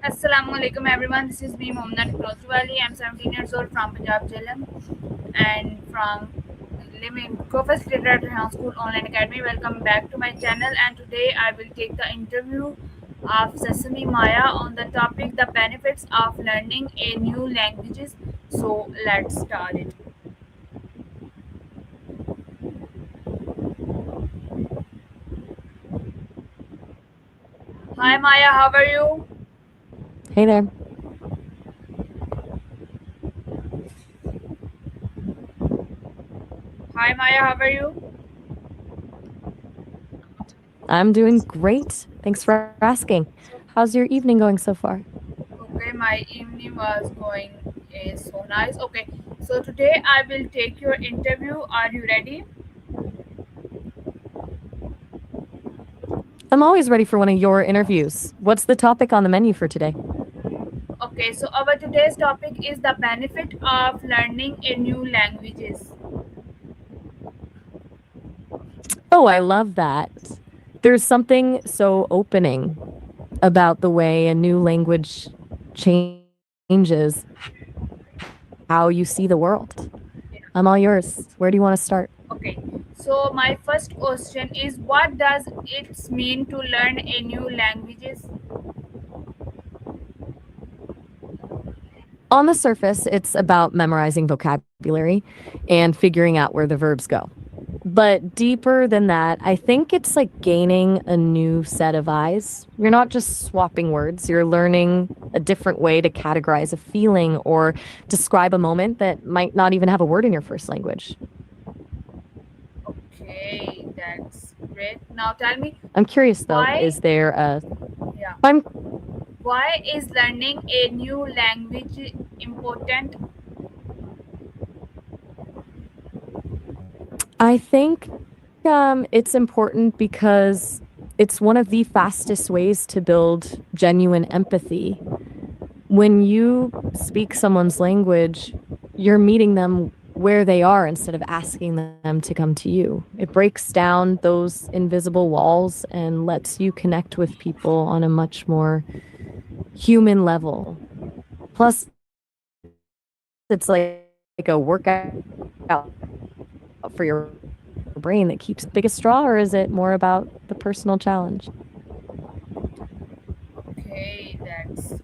Assalamu alaikum everyone. This is me Momna Technology. I'm 17 years old from Punjab Jhelum and from living co-facilitator at Rehan School Online Academy. Welcome back to my channel and today I will take the interview of Sesame Maya on the topic the benefits of learning a new languages. So let's start it. Hi Maya, how are you? Hey there. Hi Maya, how are you? I'm doing great. Thanks for asking. How's your evening going so far? Okay, my evening was going is so nice. Okay, so today I will take your interview. Are you ready? I'm always ready for one of your interviews. What's the topic on the menu for today? Okay, so our today's topic is the benefit of learning a new languages. Oh, I love that. There's something so opening about the way a new language changes how you see the world. I'm all yours. Where do you want to start? Okay, so my first question is what does it mean to learn a new languages? On the surface, it's about memorizing vocabulary and figuring out where the verbs go. But deeper than that, I think it's like gaining a new set of eyes. You're not just swapping words, you're learning a different way to categorize a feeling or describe a moment that might not even have a word in your first language. Okay, that's great. Now tell me I'm curious though, why is there a yeah, I'm why is learning a new language important? I think it's important because it's one of the fastest ways to build genuine empathy. When you speak someone's language, you're meeting them where they are instead of asking them to come to you. It breaks down those invisible walls and lets you connect with people on a much more human level. Plus, it's like a workout for your brain that keeps biggest straw, or is it more about the personal challenge? Okay, that's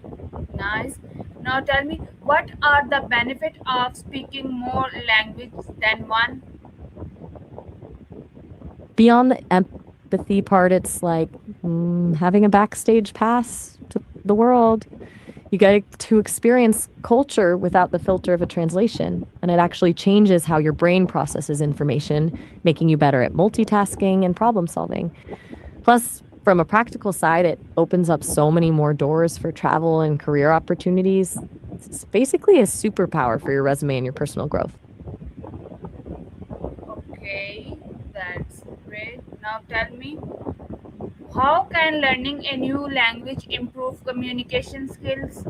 nice. Now tell me, what are the benefits of speaking more language than one? Beyond the empathy part, it's like having a backstage pass to the world. You get to experience culture without the filter of a translation, and it actually changes how your brain processes information, making you better at multitasking and problem solving. Plus, from a practical side, it opens up so many more doors for travel and career opportunities. It's basically a superpower for your resume and your personal growth. Okay, that's great. Now tell me, how can learning a new language improve communication skills?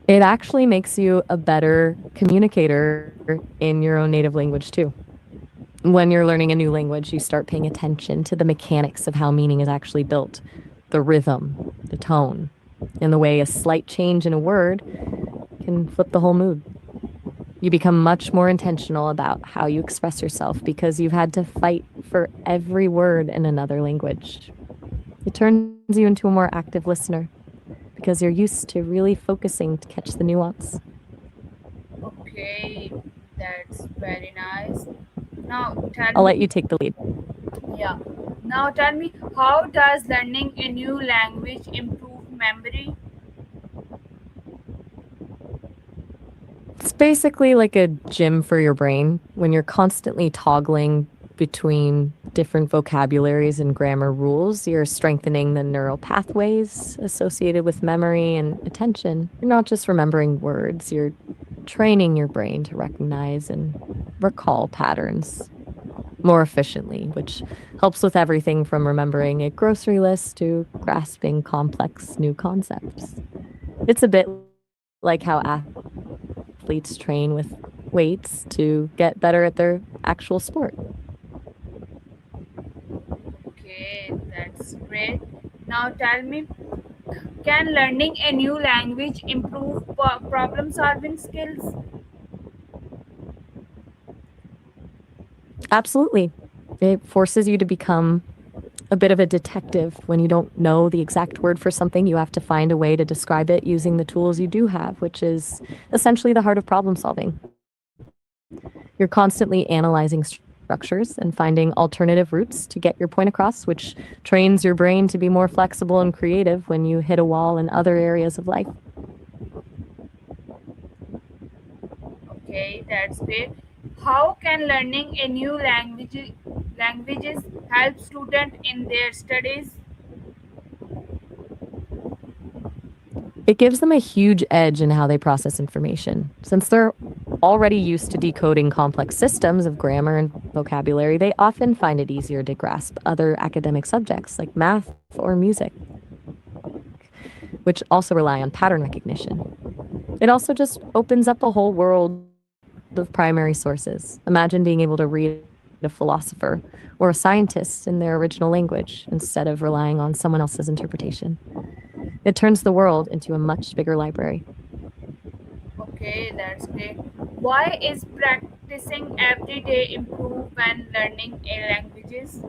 It actually makes you a better communicator in your own native language, too. When you're learning a new language, you start paying attention to the mechanics of how meaning is actually built, the rhythm, the tone, and the way a slight change in a word can flip the whole mood. You become much more intentional about how you express yourself because you've had to fight for every word in another language. It turns you into a more active listener because you're used to really focusing to catch the nuance. Okay, that's very nice. Now tell I'll me, let you take the lead. yeah. Now tell me, how does learning a new language improve memory? It's basically like a gym for your brain when you're constantly toggling between different vocabularies and grammar rules. You're strengthening the neural pathways associated with memory and attention. You're not just remembering words, you're training your brain to recognize and recall patterns more efficiently, which helps with everything from remembering a grocery list to grasping complex new concepts. It's a bit like how athletes train with weights to get better at their actual sport. Okay, that's great. Now tell me, can learning a new language improve problem solving skills? Absolutely. It forces you to become a bit of a detective. When you don't know the exact word for something, you have to find a way to describe it using the tools you do have, which is essentially the heart of problem solving. You're constantly analyzing structures and finding alternative routes to get your point across, which trains your brain to be more flexible and creative when you hit a wall in other areas of life. Okay, that's great. How can learning a new languages help students in their studies? It gives them a huge edge in how they process information. Since they're already used to decoding complex systems of grammar and vocabulary, they often find it easier to grasp other academic subjects like math or music, which also rely on pattern recognition. It also just opens up a whole world of primary sources. Imagine being able to read a philosopher or a scientist in their original language instead of relying on someone else's interpretation. It turns the world into a much bigger library. Okay, that's great. Why is practicing every day improve when learning a languages?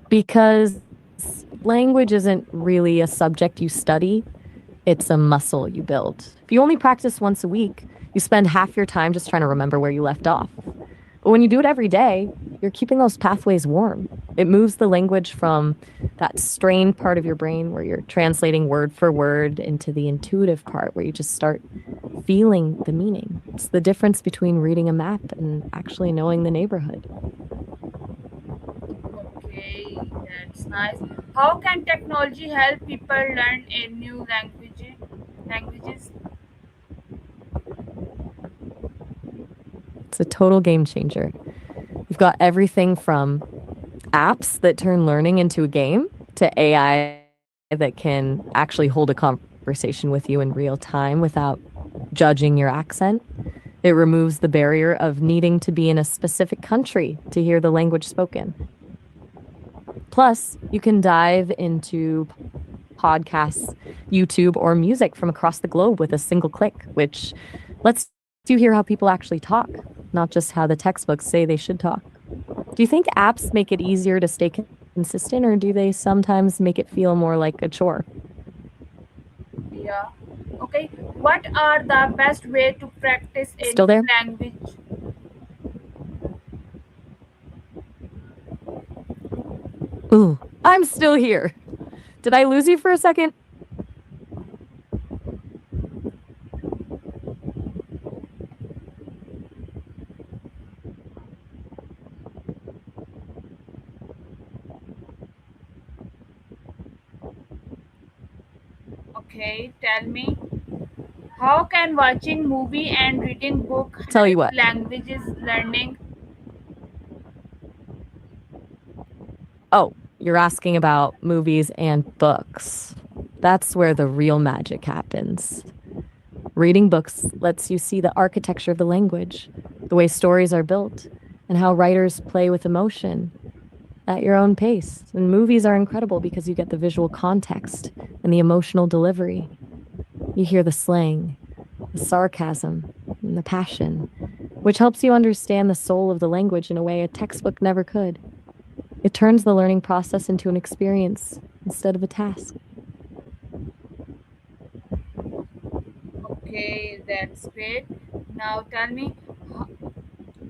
Because language isn't really a subject you study, it's a muscle you build. If you only practice once a week, you spend half your time just trying to remember where you left off. But when you do it every day, you're keeping those pathways warm. It moves the language from that strained part of your brain where you're translating word for word into the intuitive part where you just start feeling the meaning. It's the difference between reading a map and actually knowing the neighborhood. Okay, that's nice. How can technology help people learn a new languages? It's a total game changer. You've got everything from apps that turn learning into a game to AI that can actually hold a conversation with you in real time without judging your accent. It removes the barrier of needing to be in a specific country to hear the language spoken. Plus, you can dive into podcasts, YouTube, or music from across the globe with a single click, which lets you hear how people actually talk, not just how the textbooks say they should talk. Do you think apps make it easier to stay consistent, or do they sometimes make it feel more like a chore? Yeah. Okay. What are the best way to practice a Still new there? language? Ooh, I'm still here. Did I lose you for a second? Okay, tell me. How can watching movie and reading book Tell help you what. languages learning? Oh, you're asking about movies and books. That's where the real magic happens. Reading books lets you see the architecture of the language, the way stories are built, and how writers play with emotion at your own pace. And movies are incredible because you get the visual context and the emotional delivery. You hear the slang, the sarcasm, and the passion, which helps you understand the soul of the language in a way a textbook never could. It turns the learning process into an experience instead of a task. Okay, that's great. Now tell me,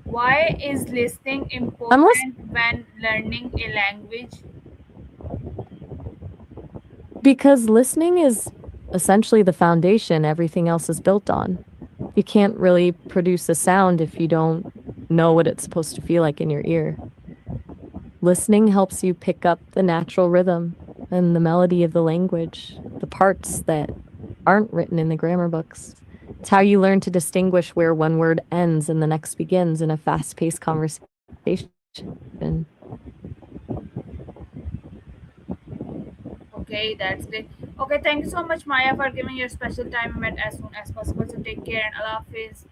why is listening I'm listening important when learning a language? because listening is essentially the foundation everything else is built on. You can't really produce a sound if you don't know what it's supposed to feel like in your ear. Listening helps you pick up the natural rhythm and the melody of the language, the parts that aren't written in the grammar books. It's how you learn to distinguish where one word ends and the next begins in a fast paced conversation. Okay, that's great. Okay, thank you so much, Maya, for giving your special time and as soon as possible. So take care and Allah Hafiz.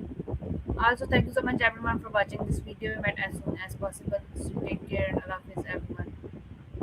Also, thank you so much everyone for watching this video. We met as soon as possible. So take care and Allah Hafiz everyone.